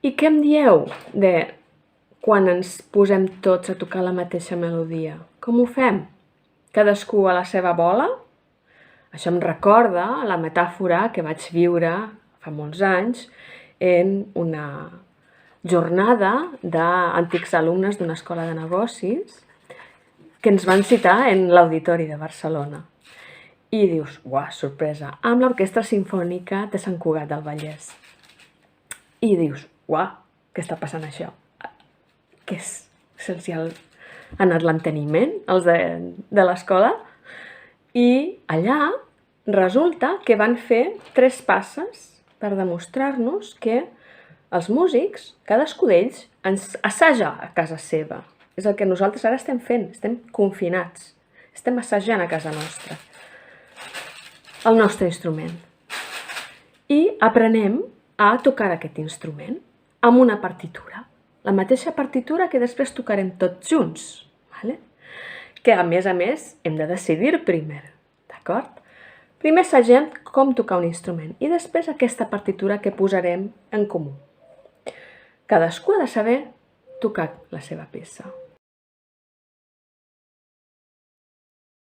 I què em dieu de quan ens posem tots a tocar la mateixa melodia? Com ho fem? Cadascú a la seva bola? Això em recorda la metàfora que vaig viure fa molts anys en una jornada d'antics alumnes d'una escola de negocis que ens van citar en l'Auditori de Barcelona. I dius, uah, sorpresa, amb l'Orquestra Simfònica de Sant Cugat del Vallès. I dius, uah, què està passant això? Què és? Se'ls ha anat l'enteniment, els de l'escola? I allà resulta que van fer 3 passes per demostrar-nos que els músics, cadascú d'ells, ens assaja a casa seva. És el que nosaltres ara estem fent, estem confinats, estem assajant a casa nostra el nostre instrument. I aprenem a tocar aquest instrument amb una partitura, la mateixa partitura que després tocarem tots junts, que a més hem de decidir primer, d'acord? Primer assagem com tocar un instrument i després aquesta partitura que posarem en comú. Cadascú ha de saber tocar la seva peça.